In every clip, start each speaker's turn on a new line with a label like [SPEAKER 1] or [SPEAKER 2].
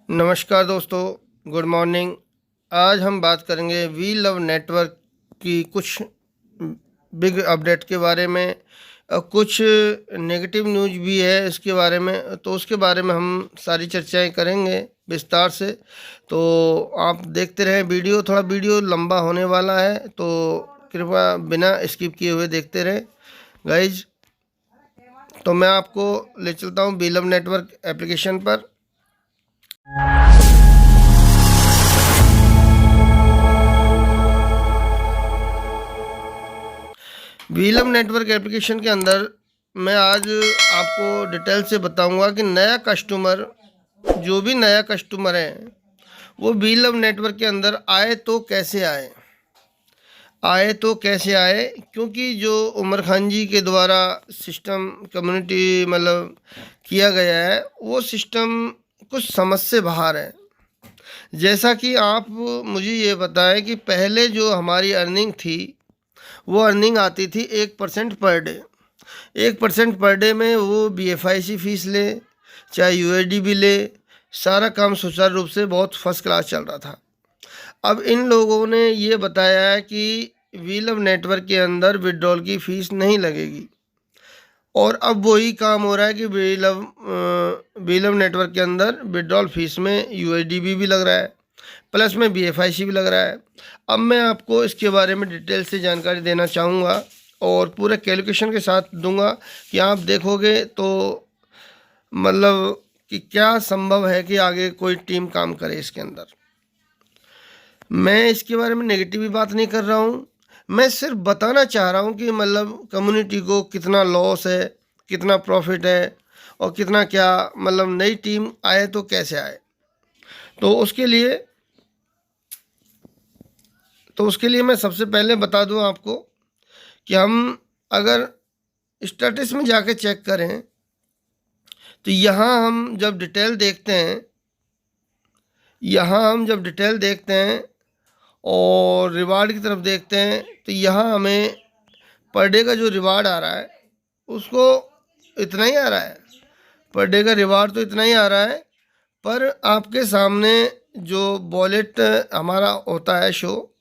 [SPEAKER 1] नमस्कार दोस्तों, good morning. आज हम बात करेंगे वी लव नेटवर्क की कुछ बिग अपडेट के बारे में। कुछ नेगेटिव न्यूज़ भी है इसके बारे में, तो उसके बारे में हम सारी चर्चाएं करेंगे विस्तार से। तो आप देखते रहें वीडियो, थोड़ा वीडियो लंबा होने वाला है, तो कृपया बिना स्किप किए हुए देखते रहें गाइज। तो मैं आपको ले चलता हूँ वी लव नेटवर्क एप्लीकेशन पर। वीलम नेटवर्क एप्लीकेशन के अंदर मैं आज आपको डिटेल से बताऊंगा कि नया कस्टमर, जो भी नया कस्टमर है, वो वीलम नेटवर्क के अंदर आए तो कैसे आए। क्योंकि जो उमर खान जी के द्वारा सिस्टम कम्युनिटी मतलब किया गया है, वो सिस्टम कुछ समझ से बाहर है। जैसा कि आप मुझे ये बताएं कि पहले जो हमारी अर्निंग थी, वो अर्निंग आती थी 1% पर डे। 1% पर डे में वो BFIC फीस ले, चाहे USD भी ले, सारा काम सुचारू रूप से बहुत फर्स्ट क्लास चल रहा था। अब इन लोगों ने ये बताया है कि वीलव नेटवर्क के अंदर विड्रॉल की फ़ीस नहीं लगेगी, और अब वही काम हो रहा है कि वीलव नेटवर्क के अंदर विड्रॉल फीस में USD भी लग रहा है, प्लस में BFIC भी लग रहा है। अब मैं आपको इसके बारे में डिटेल से जानकारी देना चाहूँगा और पूरे कैलकुलेशन के साथ दूंगा कि आप देखोगे तो मतलब कि क्या संभव है कि आगे कोई टीम काम करे इसके अंदर। मैं इसके बारे में नेगेटिव भी बात नहीं कर रहा हूँ, मैं सिर्फ बताना चाह रहा हूँ कि मतलब कम्युनिटी को कितना लॉस है, कितना प्रॉफिट है, और कितना क्या मतलब नई टीम आए तो कैसे आए। तो उसके लिए मैं सबसे पहले बता दूं आपको कि हम अगर स्टेटस में जाके चेक करें तो यहाँ हम जब डिटेल देखते हैं और रिवार्ड की तरफ देखते हैं, तो यहाँ हमें पर डे का जो रिवार्ड आ रहा है उसको इतना ही आ रहा है। पर डे का रिवार्ड तो इतना ही आ रहा है, पर आपके सामने जो वॉलेट हमारा होता है शो,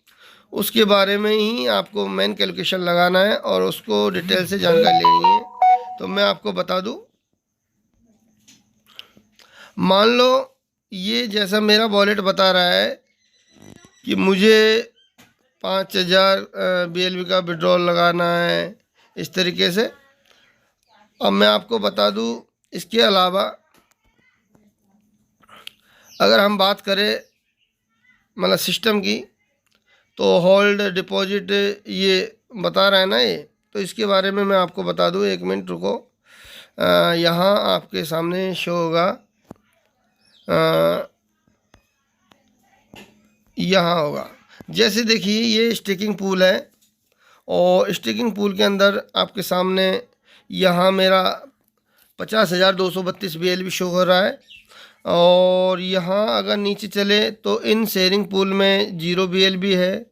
[SPEAKER 1] उसके बारे में ही आपको मेन कैलकुलेशन लगाना है और उसको डिटेल से जानकारी लेनी है। तो मैं आपको बता दूं, मान लो ये जैसा मेरा वॉलेट बता रहा है कि मुझे 5000 BLV का विड्रॉल लगाना है इस तरीके से। अब मैं आपको बता दूं, इसके अलावा अगर हम बात करें मतलब सिस्टम की, तो होल्ड डिपॉजिट ये बता रहा है ना ये, तो इसके बारे में मैं आपको बता दूं। एक मिनट रुको, यहाँ आपके सामने शो होगा, यहाँ होगा। जैसे देखिए ये स्टेकिंग पूल है, और स्टेकिंग पूल के अंदर आपके सामने यहाँ मेरा 50,232 BLV शो हो रहा है। और यहाँ अगर नीचे चले तो इन शेयरिंग पूल में 0 BLV है,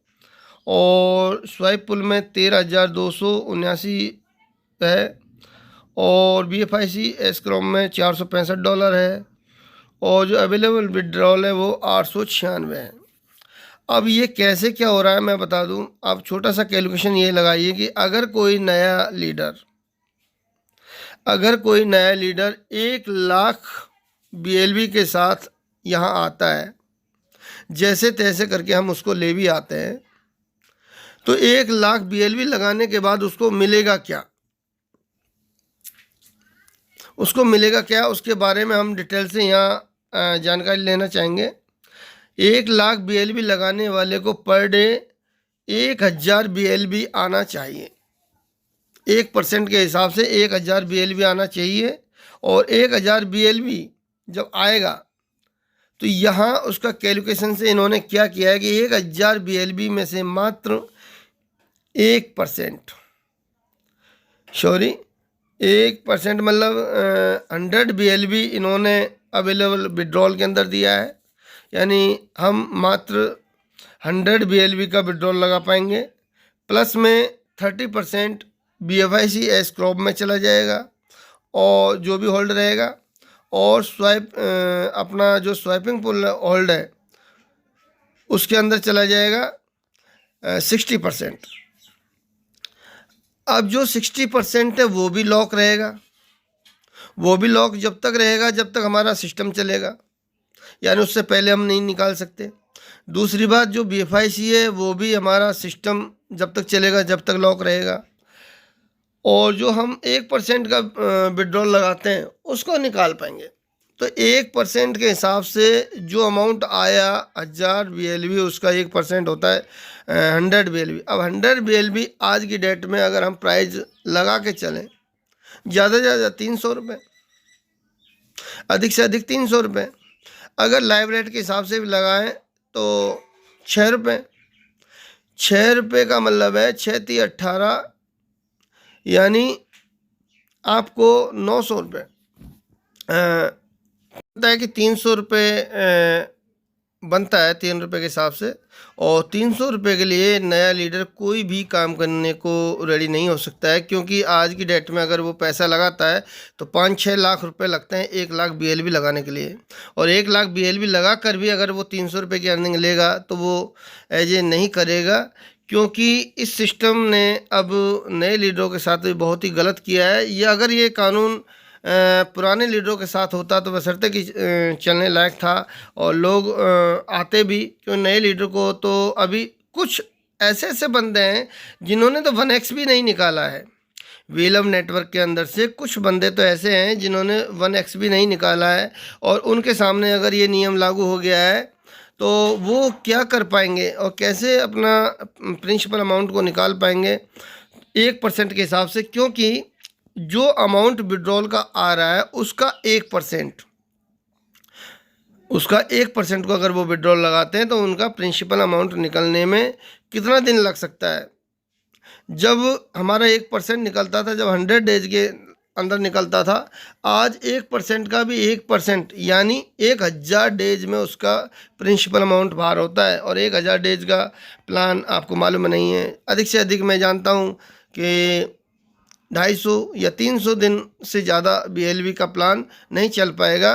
[SPEAKER 1] और स्वाइप पुल में 13,279 है, और BFIC एस्क्रॉम में $465 है, और जो अवेलेबल विड्रॉल है वो 896 है। अब ये कैसे क्या हो रहा है मैं बता दूं। आप छोटा सा कैलकुलेशन ये लगाइए कि अगर कोई नया लीडर 1,00,000 BLV के साथ यहाँ आता है, जैसे तैसे करके हम उसको ले भी आते हैं, तो 1,00,000 BLV लगाने के बाद उसको मिलेगा क्या, उसके बारे में हम डिटेल से यहाँ जानकारी लेना चाहेंगे। 1,00,000 BLV लगाने वाले को पर डे 1,000 BLV आना चाहिए। 1% के हिसाब से 1,000 BLV आना चाहिए, और 1,000 BLV जब आएगा तो यहाँ उसका कैलकुलेशन से इन्होंने क्या किया है कि 1,000 BLV में से मात्र 1% मतलब 100 BLV इन्होंने अवेलेबल विड्रॉल के अंदर दिया है। यानी हम मात्र 100 BLV का विड्रॉल लगा पाएंगे, प्लस में 30% BFIC एस्क्रॉप में चला जाएगा, और जो भी होल्ड रहेगा, और अपना जो स्वाइपिंग पुल होल्ड है उसके अंदर चला जाएगा 60%। अब जो 60% है वो भी लॉक रहेगा, वो भी लॉक जब तक रहेगा जब तक हमारा सिस्टम चलेगा, यानी उससे पहले हम नहीं निकाल सकते। दूसरी बात, जो BFIC है वो भी हमारा सिस्टम जब तक चलेगा जब तक लॉक रहेगा। और जो हम 1% का विड्रॉल लगाते हैं उसको निकाल पाएंगे। तो 1% के हिसाब से जो अमाउंट आया 1000 BLV, उसका 1% होता है 100 BLV। अब 100 BLV आज की डेट में अगर हम प्राइस लगा के चलें, ज़्यादा से ज़्यादा 300 रुपये, अधिक से अधिक 300 रुपये। अगर लाइव रेट के हिसाब से भी लगाएं तो 6 रुपये। 6 रुपये का मतलब है 6 × 18, यानी आपको 900 रुपये बनता है कि 300 रुपये बनता है 3 रुपये के हिसाब से। और 300 रुपये के लिए नया लीडर कोई भी काम करने को रेडी नहीं हो सकता है, क्योंकि आज की डेट में अगर वो पैसा लगाता है तो 5-6 लाख रुपए लगते हैं 1 लाख BLV लगाने के लिए। और 1 लाख BLV लगा कर भी अगर वो 300 रुपये की अर्निंग लेगा तो वो एजे नहीं करेगा, क्योंकि इस सिस्टम ने अब नए लीडरों के साथ भी बहुत ही गलत किया है। ये अगर ये कानून पुराने लीडरों के साथ होता तो बशर्ते कि चलने लायक था और लोग आते भी, क्यों नए लीडर को तो अभी कुछ ऐसे ऐसे बंदे हैं जिन्होंने तो 1x भी नहीं निकाला है। वी लव नेटवर्क के अंदर से कुछ बंदे तो ऐसे हैं जिन्होंने 1x भी नहीं निकाला है, और उनके सामने अगर ये नियम लागू हो गया है तो वो क्या कर पाएंगे और कैसे अपना प्रिंसिपल अमाउंट को निकाल पाएंगे 1% के हिसाब से, क्योंकि जो अमाउंट विड्रॉल का आ रहा है उसका 1% को अगर वो विड्रॉल लगाते हैं तो उनका प्रिंसिपल अमाउंट निकलने में कितना दिन लग सकता है। जब हमारा 1% निकलता था, जब 100 डेज के अंदर निकलता था, आज 1% का भी 1% यानी 1000 डेज में उसका प्रिंसिपल अमाउंट बाहर होता है। और 1000 डेज का प्लान आपको मालूम नहीं है। अधिक से अधिक मैं जानता हूँ कि 250 या 300 दिन से ज़्यादा BLV का प्लान नहीं चल पाएगा,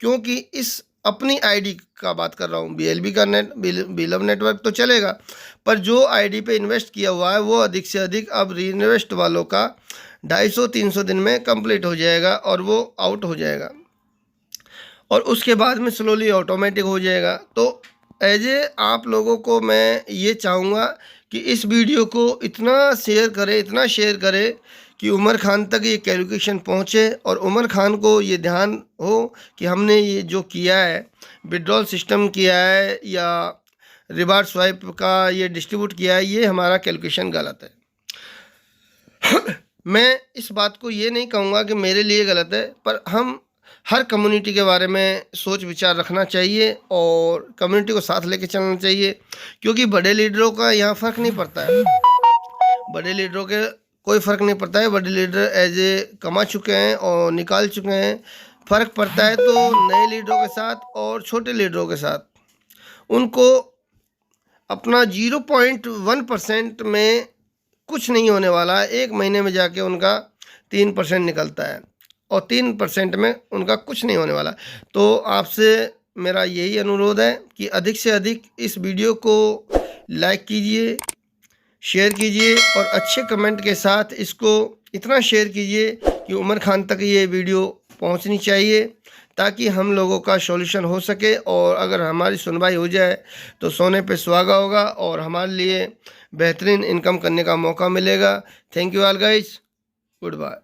[SPEAKER 1] क्योंकि इस अपनी आईडी का बात कर रहा हूँ। BLV का वी लव नेटवर्क तो चलेगा, पर जो आईडी पे इन्वेस्ट किया हुआ है वो अधिक से अधिक अब रीइन्वेस्ट वालों का 250-300 दिन में कंप्लीट हो जाएगा और वो आउट हो जाएगा, और उसके बाद में स्लोली ऑटोमेटिक हो जाएगा। तो एजे आप लोगों को मैं ये चाहूँगा कि इस वीडियो को इतना शेयर करें कि उमर खान तक ये कैलकुलेशन पहुँचे, और उमर खान को ये ध्यान हो कि हमने ये जो किया है, विड्रॉल सिस्टम किया है या रिवार्ड स्वाइप का ये डिस्ट्रीब्यूट किया है, ये हमारा कैलकुलेशन गलत है। मैं इस बात को ये नहीं कहूँगा कि मेरे लिए गलत है, पर हम हर कम्युनिटी के बारे में सोच विचार रखना चाहिए और कम्युनिटी को साथ लेके चलना चाहिए, क्योंकि बड़े लीडरों का यहाँ फ़र्क नहीं पड़ता है। बड़े लीडरों के कोई फ़र्क नहीं पड़ता है। बड़े लीडर एजे कमा चुके हैं और निकाल चुके हैं। फ़र्क पड़ता है तो नए लीडरों के साथ और छोटे लीडरों के साथ। उनको अपना 0.1% में कुछ नहीं होने वाला है। 1 महीने में जाके उनका 3% निकलता है, और 3% में उनका कुछ नहीं होने वाला। तो आपसे मेरा यही अनुरोध है कि अधिक से अधिक इस वीडियो को लाइक कीजिए, शेयर कीजिए, और अच्छे कमेंट के साथ इसको इतना शेयर कीजिए कि उमर खान तक ये वीडियो पहुंचनी चाहिए, ताकि हम लोगों का सॉल्यूशन हो सके। और अगर हमारी सुनवाई हो जाए तो सोने पे सुहागा होगा और हमारे लिए बेहतरीन इनकम करने का मौका मिलेगा। Thank you all guys, good bye.